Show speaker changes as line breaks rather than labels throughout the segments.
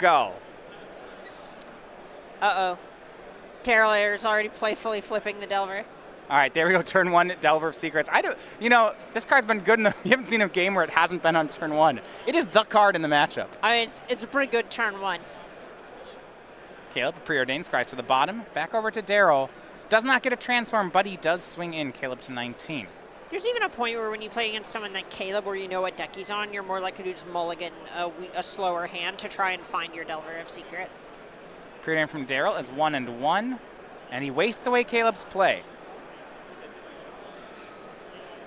go.
Uh-oh. Daryl Ayers already playfully flipping the Delver.
All right, there we go. Turn 1, Delver of Secrets. This card's been good enough. You haven't seen a game where it hasn't been on turn 1. It is the card in the matchup.
I mean, it's a pretty good turn 1.
Caleb, preordained, scries to the bottom. Back over to Daryl. Does not get a transform, but he does swing in Caleb to 19.
There's even a point where when you play against someone like Caleb where you know what deck he's on, you're more likely to just mulligan a slower hand to try and find your Delver of Secrets.
Preordained from Daryl is 1 and 1, and he wastes away Caleb's play.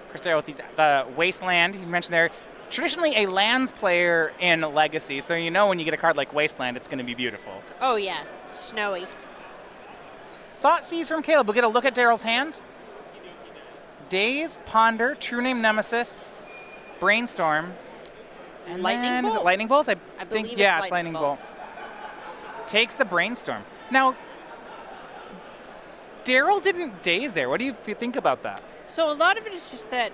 Chris Daryl with the Wasteland, you mentioned there. Traditionally a lands player in Legacy, so you know when you get a card like Wasteland, it's going to be beautiful.
Oh yeah, snowy.
Thoughtseize from Caleb. We'll get a look at Daryl's hand. Daze, Ponder, True Name Nemesis, Brainstorm, and
Lightning
then,
Bolt?
is it Lightning Bolt?
I believe
think,
it's
yeah, it's
Lightning
Lightning
Bolt.
Bolt. Takes the Brainstorm. Now, Daryl didn't daze there. What do you think about that?
So a lot of it is just that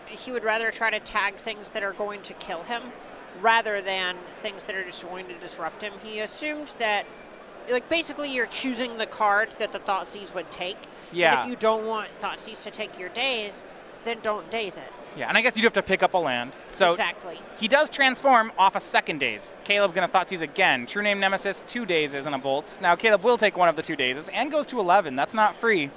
he would rather try to tag things that are going to kill him rather than things that are just going to disrupt him. He assumed that, like, basically you're choosing the card that the Thoughtseize would take.
Yeah.
And if you don't want Thoughtseize to take your daze, then don't daze it.
Yeah, and I guess you do have to pick up a land. So
exactly.
He does transform off a second daze. Caleb going to Thoughtseize again. True Name Nemesis, 2 dazes and a bolt. Now Caleb will take one of the 2 dazes and goes to 11. That's not free.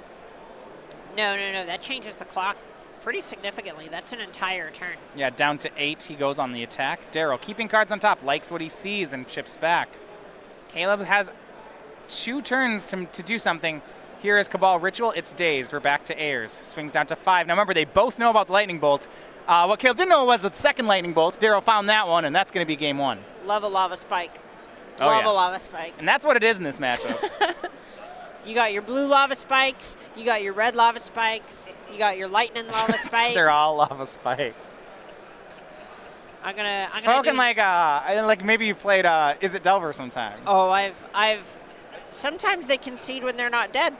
No. That changes the clock pretty significantly. That's an entire turn.
Yeah, down to 8. He goes on the attack. Daryl, keeping cards on top, likes what he sees and chips back. Caleb has 2 turns to do something. Here is Cabal Ritual. It's dazed. We're back to Ayers. Swings down to 5. Now remember, they both know about the Lightning Bolt. What Caleb didn't know was the second Lightning Bolt. Daryl found that one, and that's going to be game 1.
Love a Lava Spike.
Oh,
Love
yeah.
a Lava Spike.
And that's what it is in this matchup.
You got your blue lava spikes, you got your red lava spikes, you got your lightning lava spikes.
They're all lava spikes.
I'm gonna
Spoken like maybe you played Is It Delver sometimes.
Oh, I've sometimes they concede when they're not dead.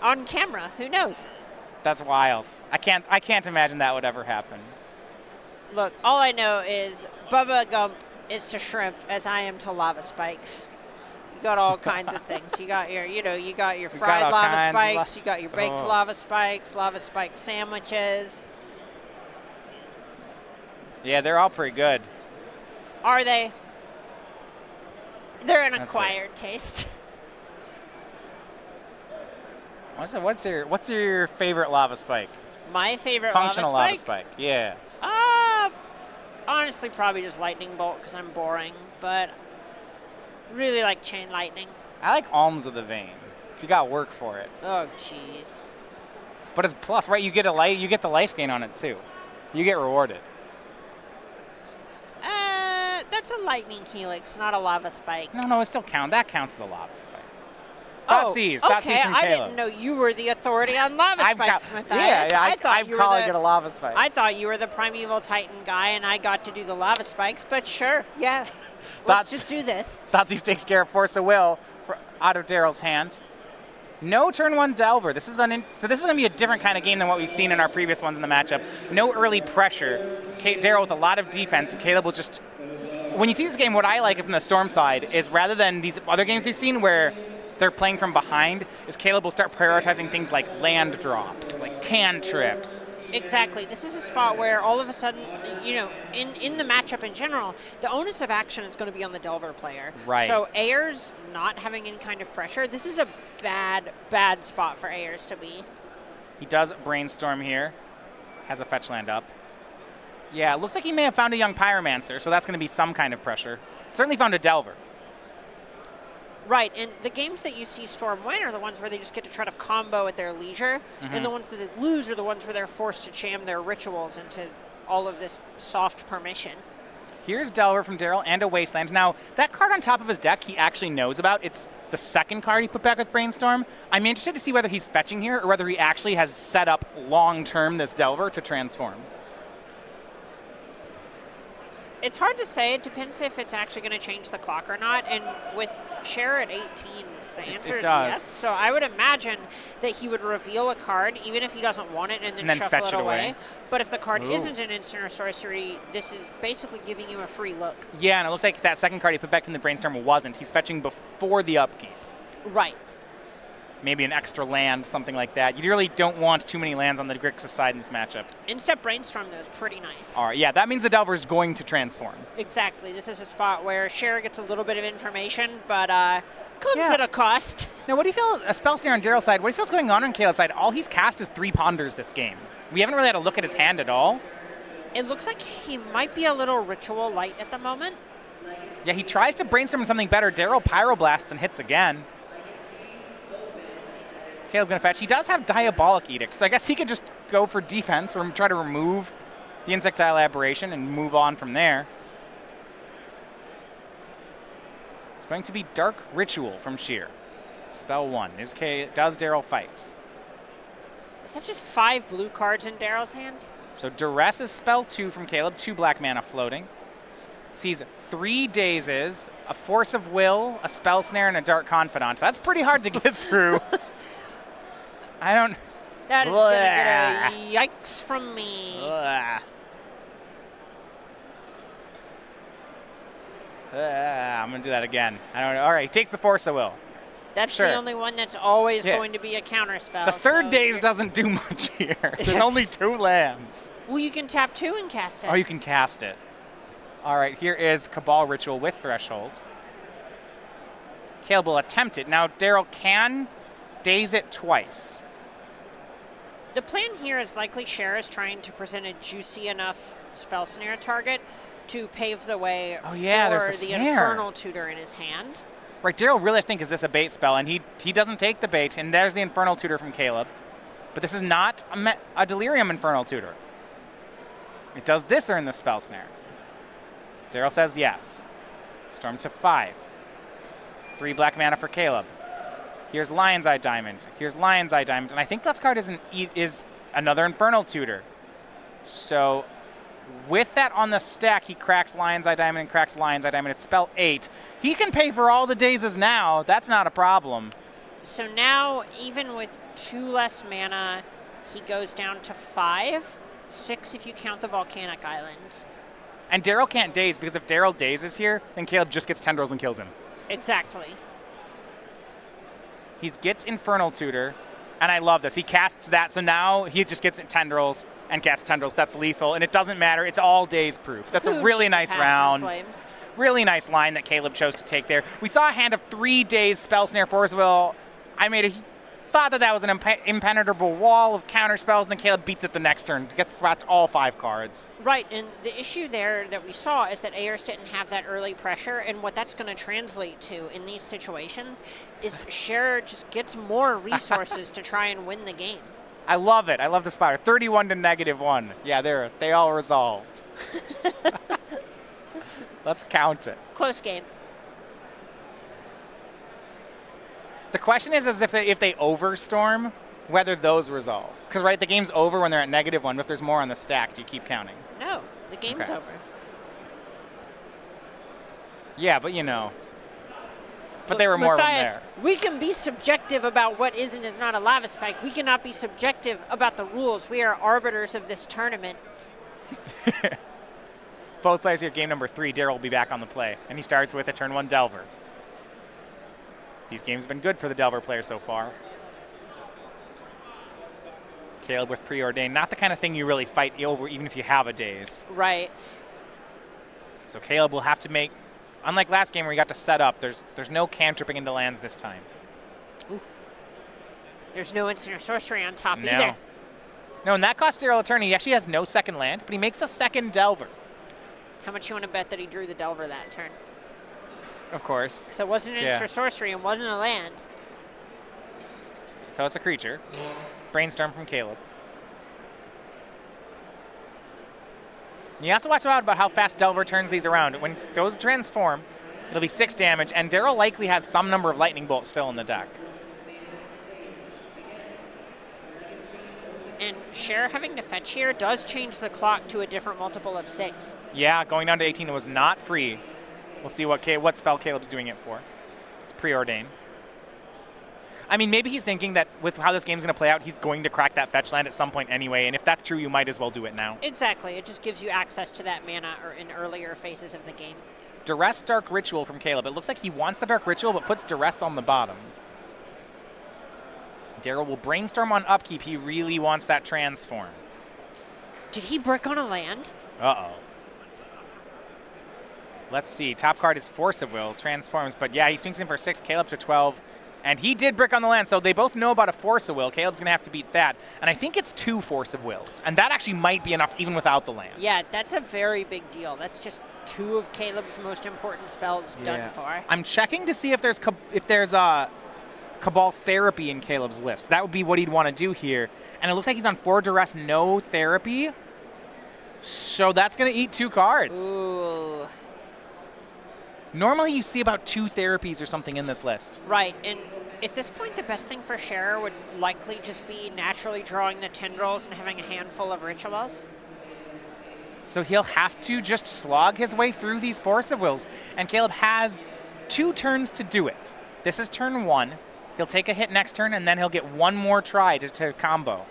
On camera, who knows?
That's wild. I can't imagine that would ever happen.
Look, all I know is Bubba Gump is to shrimp as I am to lava spikes. You got all kinds of things. You got your fried lava spikes. You got your baked lava spike sandwiches.
Yeah, they're all pretty good.
Are they? They're an acquired taste.
What's your favorite lava spike?
My favorite
functional
lava
spike? Yeah.
Honestly, probably just lightning bolt because I'm boring, but really like chain lightning.
I like Alms of the Vein. You got work for it.
Oh, jeez.
But it's plus, right? You get the life gain on it too. You get rewarded.
That's a lightning helix, not a lava spike.
No, it still counts. That counts as a lava spike.
Thoughtseize. Okay,
from
I
Caleb.
didn't know you were the authority on lava spikes, Ayers.
I'm calling it a lava spike.
I thought you were the Primeval Titan guy, and I got to do the lava spikes, but sure, yeah. Let's just do this.
Thoughtseize takes care of Force of Will out of Daryl's hand. No turn 1 Delver. So this is going to be a different kind of game than what we've seen in our previous ones in the matchup. No early pressure. Daryl with a lot of defense. Caleb will just... When you see this game, what I like from the Storm side is rather than these other games we've seen where they're playing from behind, is Caleb will start prioritizing things like land drops, like cantrips.
Exactly. This is a spot where all of a sudden, in the matchup in general, the onus of action is going to be on the Delver player.
Right.
So Ayers not having any kind of pressure, this is a bad spot for Ayers to be.
He does Brainstorm here. Has a fetch land up. Yeah, it looks like he may have found a young Pyromancer, so that's going to be some kind of pressure. Certainly found a Delver.
Right, and the games that you see Storm win are the ones where they just get to try to combo at their leisure, and the ones that they lose are the ones where they're forced to jam their rituals into all of this soft permission.
Here's Delver from Daryl and a Wasteland. Now, that card on top of his deck he actually knows about. It's the second card he put back with Brainstorm. I'm interested to see whether he's fetching here or whether he actually has set up long-term this Delver to transform.
It's hard to say. It depends if it's actually going to change the clock or not. And with Scherer at 18, the answer is yes. So I would imagine that he would reveal a card, even if he doesn't want it, and then shuffle it away. But if the card isn't an instant or sorcery, this is basically giving you a free look.
Yeah, and it looks like that second card he put back from the Brainstorm wasn't. He's fetching before the upkeep.
Right.
Maybe an extra land, something like that. You really don't want too many lands on the Grixis side in this matchup.
Instep Brainstorm, though, is pretty nice.
All right, yeah, that means the Delver's going to transform.
Exactly. This is a spot where Scherer gets a little bit of information, but comes at a cost.
Now, what do you feel, a spell snare on Daryl's side, what do you feel's going on Caleb's side? All he's cast is 3 Ponders this game. We haven't really had a look at his hand at all.
It looks like he might be a little Ritual light at the moment.
Yeah, he tries to brainstorm something better. Daryl Pyroblasts and hits again. Caleb gonna fetch. He does have Diabolic Edict, so I guess he could just go for defense or try to remove the Insectile Aberration and move on from there. It's going to be Dark Ritual from Scherer. Spell 1. Does Daryl fight?
Is that just 5 blue cards in Daryl's hand?
So Duress is spell 2 from Caleb, 2 black mana floating. Sees 3 Dazes, a Force of Will, a Spell Snare, and a Dark Confidant. That's pretty hard to get through. I don't...
That is going to get a yikes from me.
I'm going to do that again. I don't know. All right, he takes the Force of Will.
That's the only one that's always going to be a counter spell.
The third Daze doesn't do much here. There's only 2 lands.
Well, you can tap 2 and cast it.
Oh, you can cast it. All right, here is Cabal Ritual with Threshold. Caleb will attempt it. Now, Daryl can daze it twice.
The plan here is likely Scherer is trying to present a juicy enough spell snare target to pave the way for the Infernal Tutor in his hand.
Right, Daryl really, I think, is this a bait spell, and he doesn't take the bait, and there's the Infernal Tutor from Caleb. But this is not a Delirium Infernal Tutor. It does this earn the spell snare. Daryl says yes. Storm to 5. 3 black mana for Caleb. Here's Lion's Eye Diamond. Here's Lion's Eye Diamond. And I think that card is another Infernal Tutor. So with that on the stack, he cracks Lion's Eye Diamond and cracks Lion's Eye Diamond. It's spell 8. He can pay for all the Dazes now. That's not a problem.
So now, even with 2 less mana, he goes down to 5. 6 if you count the Volcanic Island.
And Daryl can't daze, because if Daryl dazes here, then Caleb just gets Tendrils and kills him.
Exactly.
He gets Infernal Tutor, and I love this. He casts that, so now he just gets Tendrils and casts Tendrils. That's lethal, and it doesn't matter. It's all daze proof. That's a really nice round.
Flames?
Really nice line that Caleb chose to take there. We saw a hand of 3 Daze, Spell Snare, Force of Will. Thought that was an impenetrable wall of counter spells, and then Caleb beats it the next turn. Gets thrust all 5 cards.
Right, and the issue there that we saw is that Ayers didn't have that early pressure, and what that's going to translate to in these situations is Scherer just gets more resources to try and win the game.
I love it. I love the spot. 31 to -1. Yeah, they all resolved. Let's count it.
Close game.
The question is if they overstorm, whether those resolve. Because, right, the game's over when they're at -1, but if there's more on the stack, do you keep counting?
No, the game's over.
Yeah, but But they were more
Matthias,
of them there.
We can be subjective about what is and is not a lava spike. We cannot be subjective about the rules. We are arbiters of this tournament.
Both players here, game number 3. Daryl will be back on the play, and he starts with a turn 1 Delver. These games have been good for the Delver player so far. Caleb with Preordained. Not the kind of thing you really fight over even if you have a daze.
Right.
So Caleb will have to make, unlike last game where he got to set up, there's no cantripping into lands this time.
Ooh. There's no instant or sorcery on top either.
No, and that costs Daryl a turn. He actually has no second land, but he makes a second Delver.
How much you want to bet that he drew the Delver that turn?
Of course.
So it wasn't an instant sorcery and wasn't a land.
So it's a creature. Brainstorm from Caleb. You have to watch out about how fast Delver turns these around. When those transform, it'll be 6 damage, and Daryl likely has some number of Lightning Bolts still in the deck.
And Scherer having to fetch here does change the clock to a different multiple of 6.
Yeah, going down to 18, it was not free. We'll see what spell Caleb's doing it for. It's preordained. I mean, maybe he's thinking that with how this game's going to play out, he's going to crack that fetch land at some point anyway, and if that's true, you might as well do it now.
Exactly. It just gives you access to that mana in earlier phases of the game.
Duress Dark Ritual from Caleb. It looks like he wants the Dark Ritual, but puts Duress on the bottom. Daryl will brainstorm on upkeep. He really wants that transform.
Did he brick on a land?
Uh-oh. Let's see. Top card is Force of Will. Transforms. But yeah, he swings in for 6. Caleb to 12. And he did brick on the land, so they both know about a Force of Will. Caleb's going to have to beat that. And I think it's 2 Force of Wills. And that actually might be enough even without the land.
Yeah, that's a very big deal. That's just 2 of Caleb's most important spells done for.
I'm checking to see if there's Cabal Therapy in Caleb's list. That would be what he'd want to do here. And it looks like he's on 4 Duress, no Therapy. So that's going to eat 2 cards.
Ooh.
Normally you see about 2 therapies or something in this list.
Right, and at this point the best thing for Scherer would likely just be naturally drawing the tendrils and having a handful of rituals.
So he'll have to just slog his way through these Force of Wills. And Caleb has 2 turns to do it. This is turn 1. He'll take a hit next turn, and then he'll get 1 more try to combo.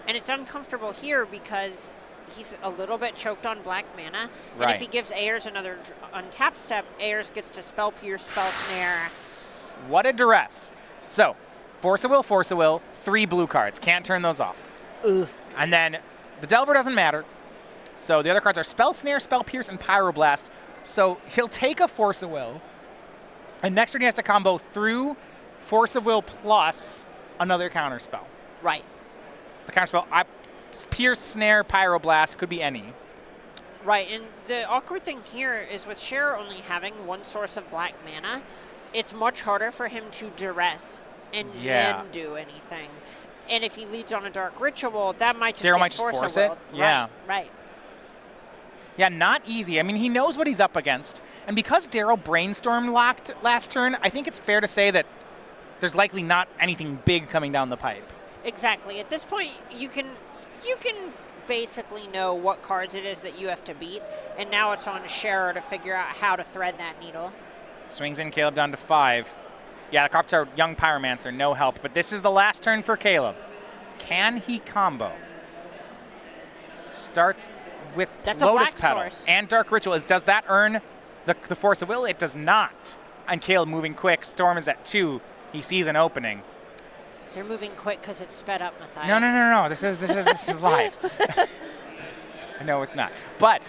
And it's uncomfortable here because he's a little bit choked on black mana.
Right.
And if he gives Ayers another untap step, Ayers gets to Spell Pierce, Spell Snare.
What a duress. So, Force of Will, 3 blue cards. Can't turn those off.
Ugh.
And then the Delver doesn't matter. So the other cards are Spell Snare, Spell Pierce, and Pyroblast. So he'll take a Force of Will, and next turn he has to combo through Force of Will plus another counterspell.
Right.
The counterspell, Pierce, Snare, Pyroblast, could be any.
Right, and the awkward thing here is with Scherer only having 1 source of black mana, it's much harder for him to duress and then do anything. And if he leads on a Dark Ritual, that might just get force it.
Yeah.
Right.
Yeah, not easy. I mean, he knows what he's up against. And because Daryl brainstorm locked last turn, I think it's fair to say that there's likely not anything big coming down the pipe.
Exactly. At this point, you can basically know what cards it is that you have to beat, and now it's on Scherer to figure out how to thread that needle.
Swings in Caleb down to 5. Yeah, the cards are Young Pyromancer, no help. But this is the last turn for Caleb. Can he combo? Starts with Lotus Petal and Dark Ritual. Does that earn the Force of Will? It does not. And Caleb moving quick. Storm is at 2. He sees an opening.
They're moving quick because it's sped up, Matthias.
No. This is live. No, it's not. But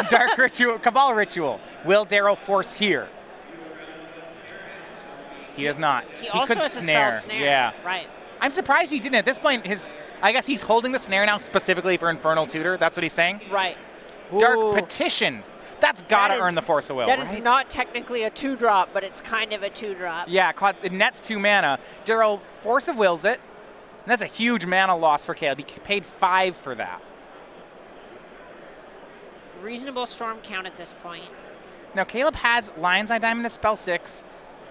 Dark Ritual, Cabal Ritual. Will Daryl force here? He does not.
He also
could
has
snare.
A spell snare.
Yeah.
Right.
I'm surprised he didn't. At this point, I guess he's holding the snare now specifically for Infernal Tutor. That's what he's saying?
Right.
Dark Petition. That's got to earn the Force of Will,
That is not technically a 2-drop, but it's kind of a 2-drop.
Yeah, it nets 2 mana. Daryl Force of Wills it. And that's a huge mana loss for Caleb. He paid 5 for that.
Reasonable Storm count at this point.
Now, Caleb has Lion's Eye Diamond to spell 6.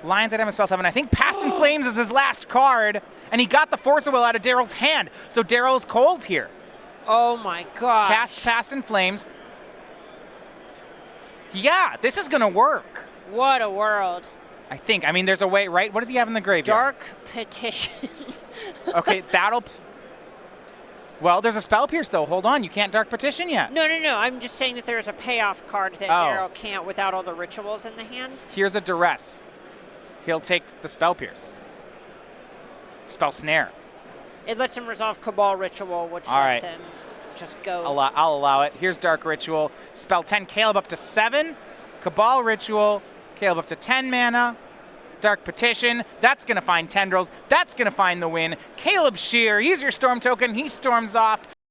Lion's Eye Diamond to spell 7. I think Past in Flames is his last card. And he got the Force of Will out of Daryl's hand. So Daryl's cold here.
Oh, my gosh.
Cast Past in Flames. Yeah, this is going to work.
What a world.
I think. I mean, there's a way, right? What does he have in the graveyard?
Dark Petition.
Okay, that'll... Well, there's a Spell Pierce, though. Hold on. You can't Dark Petition yet.
No. I'm just saying that there's a payoff card that Daryl can't without all the rituals in the hand.
Here's a Duress. He'll take the Spell Pierce. Spell Snare.
It lets him resolve Cabal Ritual, which lets him just go.
I'll allow it. Here's Dark Ritual. Spell 10. Caleb up to 7. Cabal Ritual. Caleb up to 10 mana. Dark Petition. That's going to find Tendrils. That's going to find the win. Caleb Scherer, use your Storm token. He storms off.